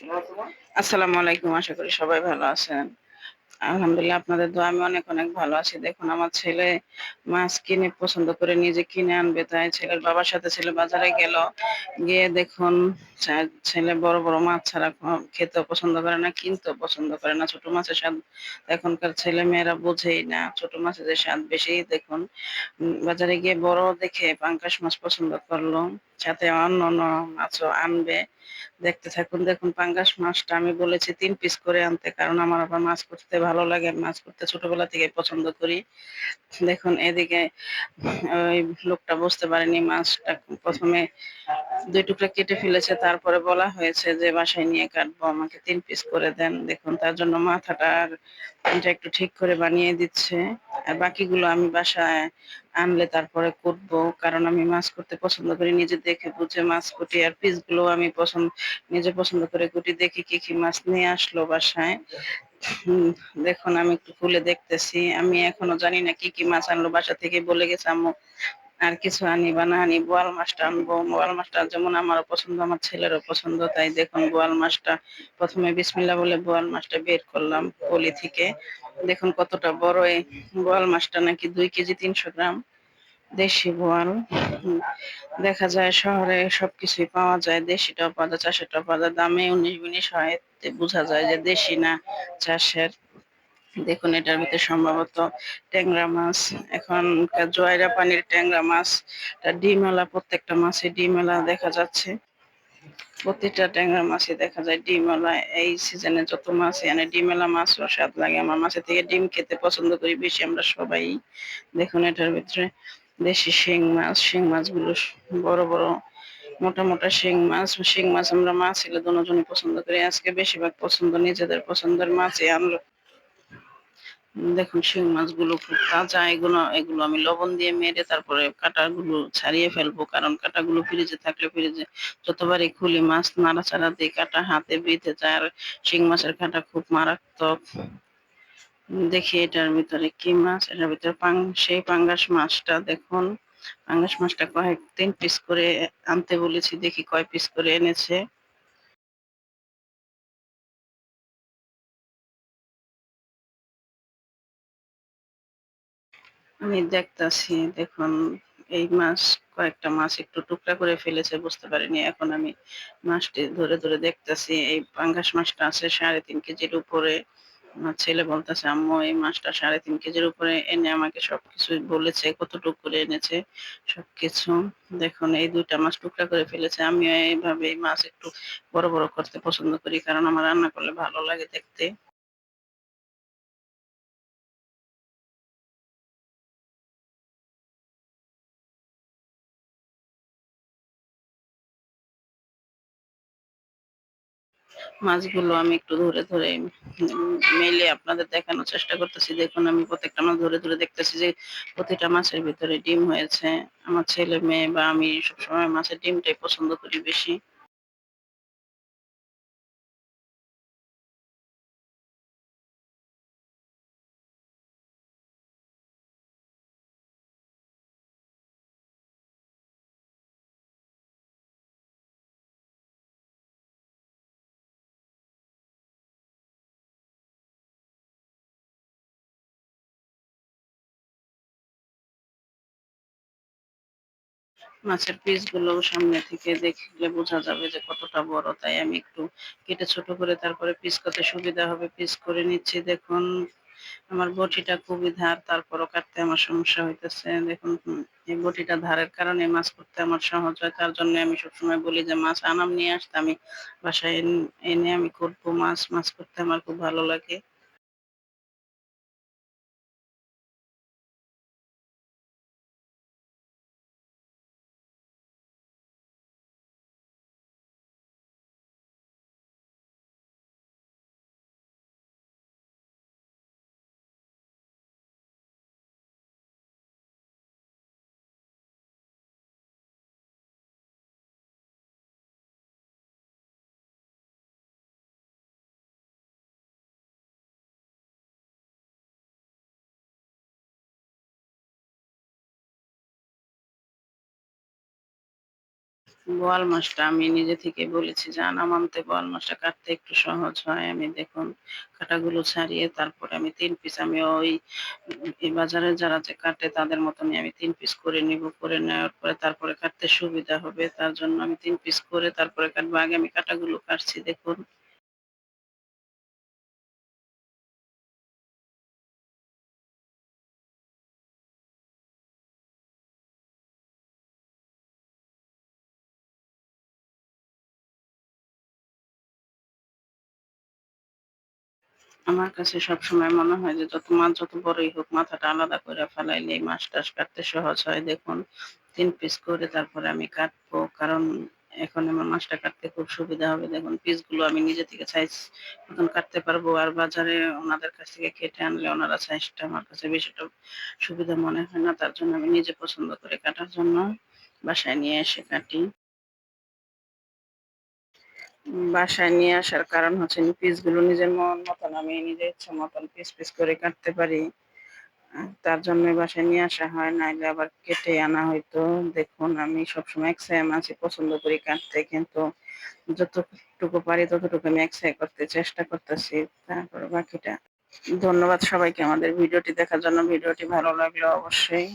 আসসালামু আলাইকুম। আশা করি সবাই ভালো আছেন। আলহামদুলিল্লাহ আপনাদের দোয়ায় আমি অনেক, অনেক ভালো আছি। দেখুন আমার ছেলে মাছ কিনে পছন্দ করে নিজে কিনে আনবে তাই ছেলের বাবার সাথে ছেলে বাজারে গেল। গিয়ে দেখুন চা ছেলে বড়, বড় মাছ ছাড়া খেতেও পছন্দ করে না, কিনতেও পছন্দ করে না। ছোট মাছের স্বাদ এখনকার ছেলেমেয়েরা বোঝেই না। ছোট মাছের যে স্বাদ বেশি দেখুন বাজারে গিয়ে বড় দেখে পাঙ্গাস মাছ পছন্দ করলো। সাথে অন্যান্য মাছও আনবে। দেখতে থাকুন। দেখুন পাঙ্গাস মাছটা আমি বলেছি ৩ পিস করে আনতে। কারণ আমার আবার মাছ করতে ভালো লাগে। মাছ করতে ছোটবেলা থেকে পছন্দ করি। দেখুন এদিকে ওই লোকটা বুঝতে পারেনি মাছটা ১ম এ ২ টুকরা কেটে ফেলেছে। তারপরে বলা হয়েছে যে বাসায় নিয়ে কাটবো। আমাকে ৩ পিস করে দেন। দেখুন তার জন্য মাথাটা আর এটা একটু ঠিক করে বানিয়ে দিচ্ছে। আর বাকিগুলো আমি বাসায় আনলে তারপরে কুটবো। কারণ আমি মাছ করতে পছন্দ করি। নিজে দেখে বুঝে মাছ কুটি। আর পিসগুলো আমি নিজে পছন্দ করে কুটি। দেখি কি, কি মাছ নিয়ে আসলো বাসায়। হুম, দেখুন আমি একটু খুলে দেখতেছি। আমি এখনো জানি না কি, কি মাছ আনলো। বাসা থেকে বলে গেছে আম্মু আর কিছু আনি বা না আনি বোয়াল মাছটা আনবো। বোয়াল মাছটা যেমন আমারও পছন্দ, আমার ছেলেরও পছন্দ। তাই দেখুন বোয়াল মাছটা ১ম এ বিসমিল্লাহ বলে বোয়াল মাছটা বের করলাম পলি থেকে। দেখুন কতটা বড় এই বোয়াল মাছটা নাকি ২ কেজি ৩০০ গ্রাম দেশি বোয়াল। হুম, দেখা যায় শহরে সবকিছুই পাওয়া যায়। দেশিটাও পাওয়া যায়, চাষেরটাও পাওয়া যায়। দামে ১৯-১৯ হয়। এতে বোঝা যায় যে দেশি না চাষের। দেখুন এটার ভিতরে সম্ভবত ট্যাংরা মাছ। এখনকার জোয়াইরা পানির ট্যাংরা মাছ। ডিমওয়ালা প্রত্যেকটা মাছে ডিমওয়ালা দেখা যাচ্ছে। প্রতিটা ট্যাংরা মাছে দেখা যায় ডিমওয়ালা। এই সিজনে যত মাছই আনে ডিমওয়ালা মাছও স্বাদ লাগে। আমার মাছের থেকে ডিম খেতে পছন্দ করি বেশি আমরা সবাই। দেখুন এটার ভিতরে দেশি শিং মাছ। শিং মাছগুলো বড়, বড় মোটা, মোটা শিং মাছ। শিং মাছ আমরা মা ছেলে দোনোজনই পছন্দ করি। আজকে বেশিরভাগ পছন্দ নিজেদের পছন্দের মাছই আনলো। দেখুন শিং মাছগুলো খুব তাজা। এগুলো আমি লবণ দিয়ে মেরে তারপরে কাঁটাগুলো ছাড়িয়ে ফেলবো। কারণ কাঁটাগুলো ফ্রিজে থাকলে ফ্রিজে যতবারই খুলি মাছ নাড়াচাড়া দিই কাঁটা হাতে বিঁধে যায়। আর শিং মাছের কাঁটা খুব মারাত্মক। দেখি এটার ভিতরে কি মাছ? এটার ভিতরে সেই পাঙ্গাস মাছটা দেখুন। পাঙ্গাস মাছটা ৩ পিস করে আনতে বলেছি। দেখি কয় পিস করে এনেছে। আমি দেখতাছি দেখুন এই মাছ কয়েকটা মাছ একটু টুকরা করে ফেলেছে বুঝতে পারিনি। এখন আমি মাছটি ধরে, ধরে দেখতাছি। এই পাঙ্গাস মাছটা আছে ৩.৫ কেজির উপরে। আমার ছেলে বলতেছে, "আম্মু এই মাছটা ৩.৫ কেজির উপরে এনে আমাকে সবকিছুই বলেছে, কতটুক করে এনেছে সবকিছু।" দেখুন এই ২ টা মাছ টুকরা করে ফেলেছে। আমিও এইভাবে এই মাছ একটু বড়, বড় করতে পছন্দ করি। কারণ আমার রান্না করলে ভালো লাগে দেখতে। মাছগুলো আমি একটু ধরে, ধরে মেলে আপনাদের দেখানোর চেষ্টা করতেছি। দেখুন আমি প্রত্যেকটা মাছ ধরে, ধরে দেখতেছি যে প্রতিটা মাছের ভিতরে ডিম হয়েছে। আমার ছেলে-মেয়ে বা আমি সবসময় মাছের ডিমটাই পছন্দ করি বেশি। মাছের পিসগুলো সামনে থেকে দেখলে বোঝা যাবে যে কতটা বড়। তাই আমি একটু কেটে ছোট করে তারপরে পিস করতে সুবিধা হবে পিস করে নিচ্ছি। দেখুন আমার বটিটা খুবই ধার তারপরও কাটতে আমার সমস্যা হইতেছে। দেখুন এই বটিটা ধারের কারণে মাছ করতে আমার সহজ হয়। তার জন্য আমি সবসময় বলি যে মাছ নিয়ে আসতে আমি বাসায় এনে আমি করবো মাছ। মাছ করতে আমার খুব ভালো লাগে। বোয়াল মাছটা আমি নিজে থেকে বলেছি যে আনা মানতে বোয়াল মাছটা কাটতে একটু সহজ হয়। আমি দেখুন কাঁটাগুলো ছাড়িয়ে তারপরে আমি ৩ পিস আমি ওই এই বাজারে যারা যে কাটে তাদের মতনই আমি ৩ পিস করে নিবো। করে নেওয়ার পরে তারপরে কাটতে সুবিধা হবে। তার জন্য আমি ৩ পিস করে তারপরে কাটবো। আগে আমি কাঁটাগুলো কাটছি দেখুন। আমার কাছে সবসময় মনে হয় যে যত মাছ যত বড়ই হোক মাথাটা আলাদা করে ফেলাইলে মাছ-টাছ কাটতে সহজ হয়। দেখুন ৩ পিস করে তারপরে আমি কাটবো। কারণ এখন আমার মাছটা কাটতে খুব সুবিধা হবে। দেখুন পিসগুলো আমি নিজে থেকে সাইজ মতন কাটতে পারবো। আর বাজারে ওনাদের কাছ থেকে কেটে আনলে ওনারা সাইজটা আমার কাছে বেশিটা সুবিধা মনে হয় না। তার জন্য আমি নিজে পছন্দ করে কাটার জন্য বাসায় নিয়ে এসে কাটি। বাসায় নিয়ে আসার কারণ হচ্ছে পিসগুলো নিজের মন মতন আমি নিজের ইচ্ছা মতন পিস করে কাটতে পারি। তার জন্য বাসায় নিয়ে আসা হয়। নাইলে আবার কেটে আনা হইতো। দেখুন আমি সবসময় একসাথে মাছই পছন্দ করি কাটতে। কিন্তু যতটুকু পারি ততটুকু আমি একসাথে করতে চেষ্টা করতেছি। তারপরে বাকিটা ধন্যবাদ সবাইকে আমাদের ভিডিওটি দেখার জন্য। ভিডিওটি ভালো লাগলে অবশ্যই